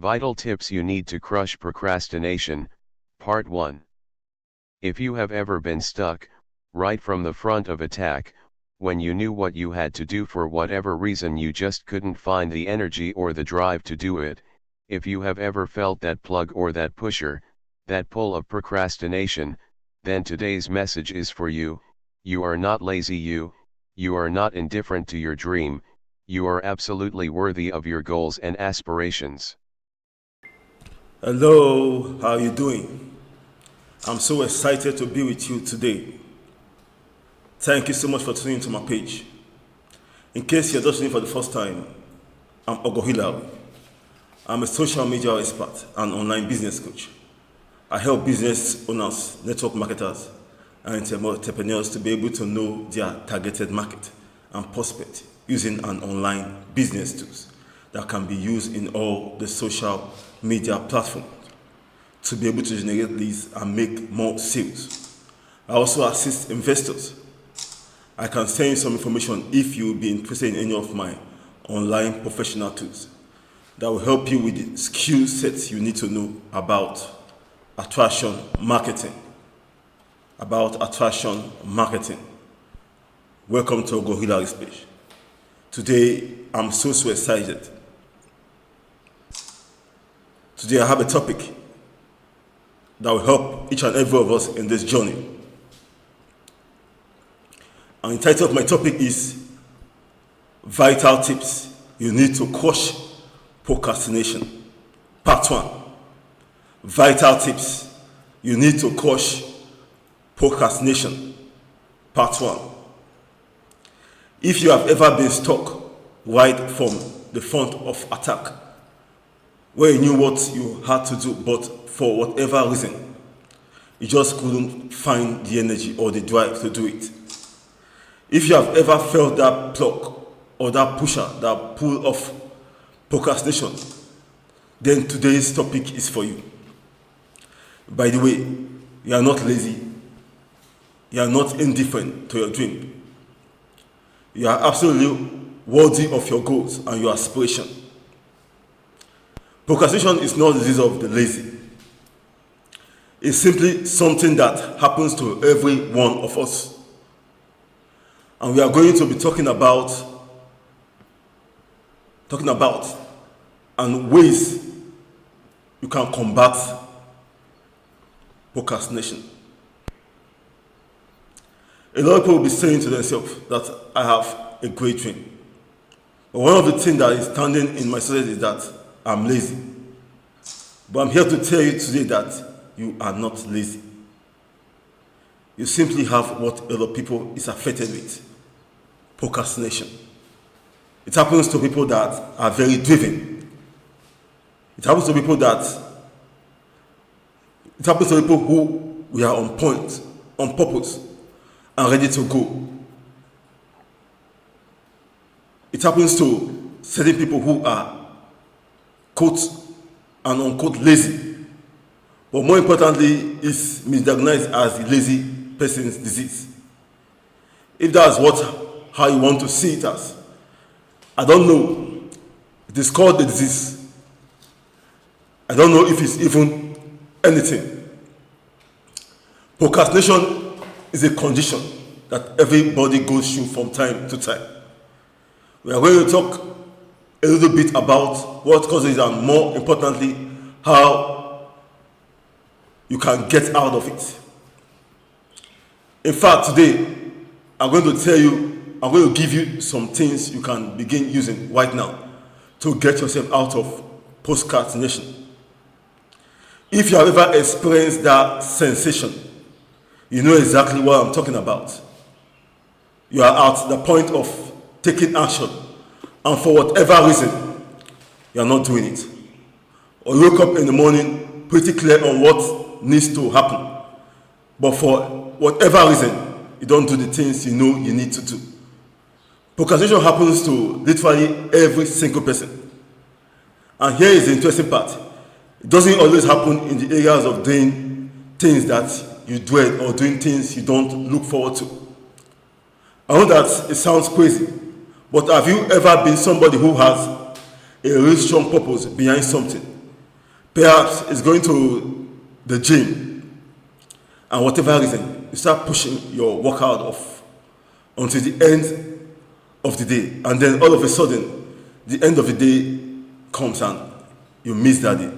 Vital tips you need to crush procrastination, Part 1. If you have ever been stuck, right from the front of attack, when you knew what you had to do for whatever reason you just couldn't find the energy or the drive to do it, if you have ever felt that plug or that pusher, that pull of procrastination, then today's message is for you. You are not lazy, you are not indifferent to your dream, you are absolutely worthy of your goals and aspirations. Hello, how are you doing? I'm so excited to be with you today. Thank you so much for tuning into my page. In case you're just tuning for the first time, I'm Ogo Hilary. I'm a social media expert and online business coach. I help business owners, network marketers, and entrepreneurs to be able to know their targeted market and prospect using an online business tools that can be used in all the social media platforms to be able to generate leads and make more sales. I also assist investors. I can send you some information if you will be interested in any of my online professional tools that will help you with the skill sets you need to know about attraction marketing. Welcome to Ogo Hilary's page. Today, I'm so excited. Today I have a topic that will help each and every of us in this journey. And the title of my topic is Vital Tips You Need to Crush Procrastination. Part 1. Vital Tips You Need to Crush Procrastination. Part 1. If you have ever been stuck right from the front of attack, where you knew what you had to do, but for whatever reason, you just couldn't find the energy or the drive to do it. If you have ever felt that plug or that pusher, that pull of procrastination, then today's topic is for you. By the way, you are not lazy. You are not indifferent to your dream. You are absolutely worthy of your goals and your aspiration. Procrastination is not the disease of the lazy. It's simply something that happens to every one of us. And we are going to be talking about and ways you can combat procrastination. A lot of people will be saying to themselves that I have a great dream. But one of the things that is standing in my society is that I'm lazy. But I'm here to tell you today that you are not lazy. You simply have what other people is affected with. Procrastination. It happens to people that are very driven. It happens to people who we are on point, on purpose, and ready to go. It happens to certain people who are quote and unquote lazy, but more importantly is misdiagnosed as the lazy person's disease. If that's how you want to see it as, I don't know. It is called the disease. I don't know if it's even anything. Procrastination is a condition that everybody goes through from time to time. We are going to talk a little bit about what causes it and more importantly, how you can get out of it. In fact, today, I'm going to give you some things you can begin using right now to get yourself out of procrastination. If you have ever experienced that sensation, you know exactly what I'm talking about. You are at the point of taking action, and for whatever reason, you are not doing it. Or you wake up in the morning pretty clear on what needs to happen, but for whatever reason, you don't do the things you know you need to do. Procrastination happens to literally every single person. And here is the interesting part. It doesn't always happen in the areas of doing things that you dread or doing things you don't look forward to. I know that it sounds crazy, but have you ever been somebody who has a really strong purpose behind something? Perhaps it's going to the gym, and whatever reason, you start pushing your workout off until the end of the day, and then all of a sudden, the end of the day comes and you miss that day.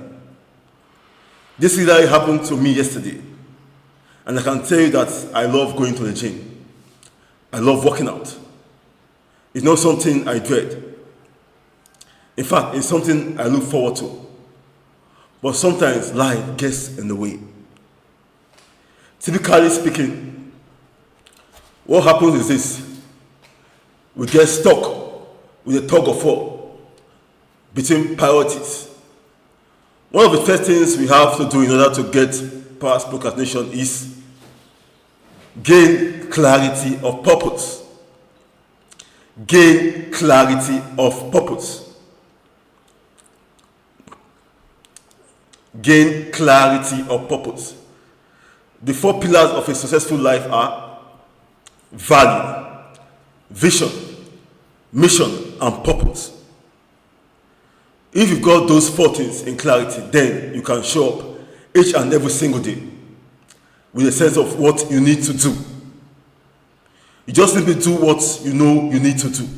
This really happened to me yesterday, and I can tell you that I love going to the gym. I love working out. It's not something I dread. In fact, it's something I look forward to. But sometimes life gets in the way. Typically speaking, what happens is this: we get stuck with a tug of war between priorities. One of the first things we have to do in order to get past procrastination is gain clarity of purpose. Gain clarity of purpose. Gain clarity of purpose. The 4 pillars of a successful life are value, vision, mission, and purpose. If you've got those 4 things in clarity, then you can show up each and every single day with a sense of what you need to do. You just need to do what you know you need to do.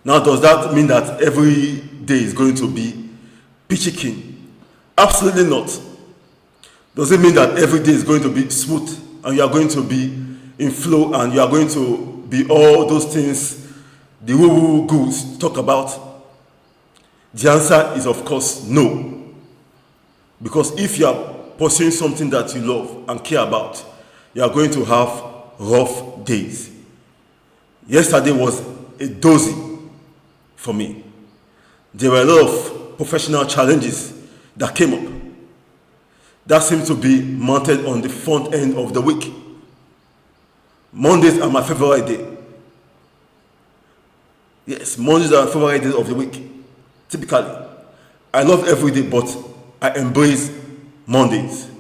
Now, does that mean that every day is going to be peachy keen? Absolutely not. Does it mean that every day is going to be smooth and you are going to be in flow and you are going to be all those things the woo-woo gurus talk about? The answer is, of course, no. Because if you are pursuing something that you love and care about, you are going to have rough days. Yesterday was a dozy for me. There were a lot of professional challenges that came up. That seemed to be mounted on the front end of the week. Mondays are my favorite day. Yes, Mondays are my favorite days of the week. Typically, I love every day, but I embrace Mondays.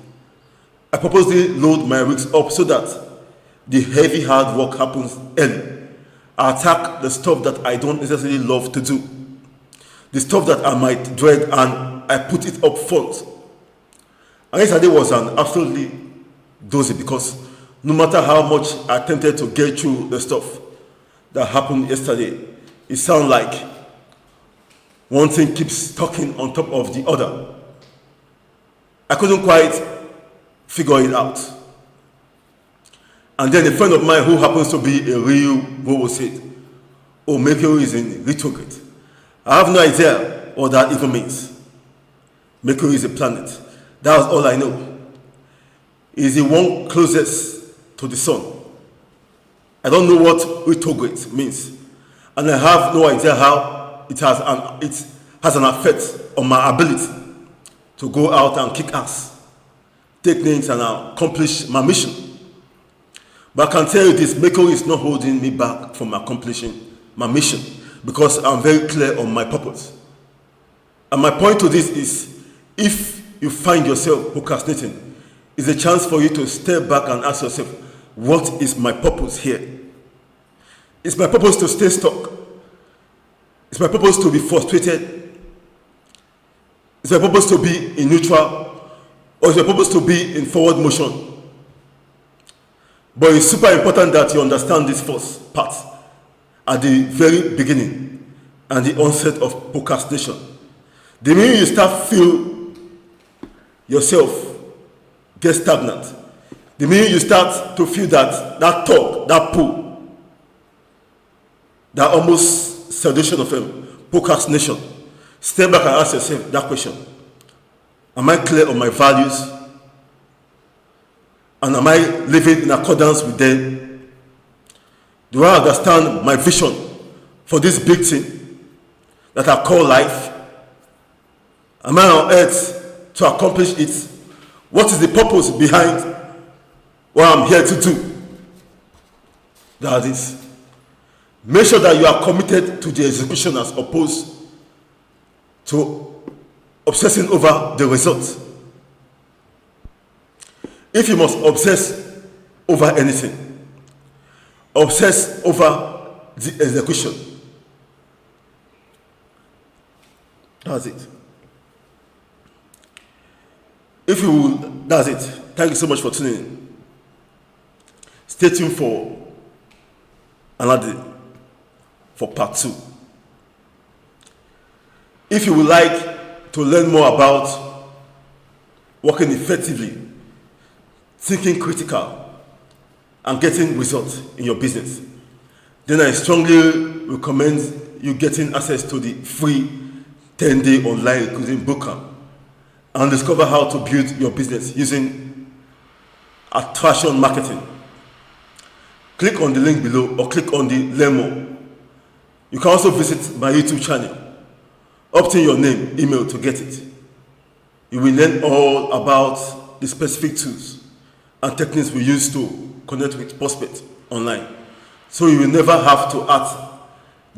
I purposely load my weeks up so that the heavy hard work happens early. I attack the stuff that I don't necessarily love to do, the stuff that I might dread, and I put it up front. And yesterday was an absolutely dozy because no matter how much I attempted to get through the stuff that happened yesterday, it sounds like one thing keeps talking on top of the other. I couldn't quite figure it out. And then a friend of mine who happens to be a real Bobo said, "Oh, Mercury is in retrograde." I have no idea what that even means. Mercury is a planet. That's all I know. It's the one closest to the sun. I don't know what retrograde means. And I have no idea how it has an effect on my ability to go out and kick ass, take names, and accomplish my mission. But I can tell you this: Mercury is not holding me back from accomplishing my mission because I'm very clear on my purpose. And my point to this is, if you find yourself procrastinating, it's a chance for you to step back and ask yourself, what is my purpose here? Is my purpose to stay stuck? Is my purpose to be frustrated? Is my purpose to be in neutral? Or is my purpose to be in forward motion? But it's super important that you understand this first part at the very beginning and the onset of procrastination. The minute you start feel yourself get stagnant, the minute you start to feel that tug, that pull, that almost sedation of procrastination, step back and ask yourself that question: am I clear on my values? And am I living in accordance with them? Do I understand my vision for this big thing that I call life? Am I on earth to accomplish it? What is the purpose behind what I'm here to do? That is, make sure that you are committed to the execution as opposed to obsessing over the result. If you must obsess over anything, obsess over the execution. That's it. If you will, that's it. Thank you so much for tuning in. Stay tuned for another day, for part 2. If you would like to learn more about working effectively, thinking critical, and getting results in your business, then I strongly recommend you getting access to the free 10-day online recruiting bootcamp and discover how to build your business using attraction marketing. Click on the link below or click on the learn more. You can also visit my YouTube channel. Opt in your name, email to get it. You will learn all about the specific tools and techniques we use to connect with prospects online. So you will never have to act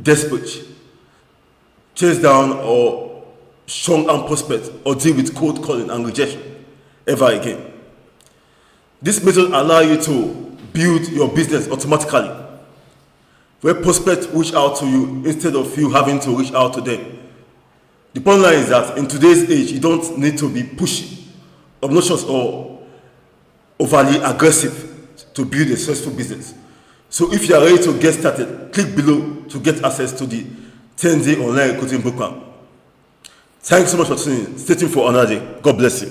desperate, chase down or shun and prospect or deal with cold calling and rejection ever again. This method allows you to build your business automatically, where prospects reach out to you instead of you having to reach out to them. The point line is that in today's age, you don't need to be pushy, obnoxious, or overly aggressive to build a successful business. So if you are ready to get started, click below to get access to the 10-day online recruiting bootcamp. Thanks so much for tuning in. Stay tuned for another day. God bless you.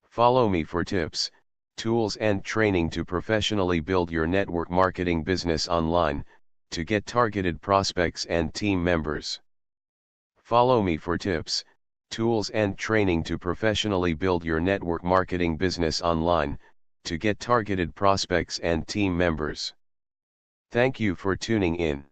Follow me for tips, tools and training to professionally build your network marketing business online, to get targeted prospects and team members. Follow me for tips, tools and training to professionally build your network marketing business online, to get targeted prospects and team members. Thank you for tuning in.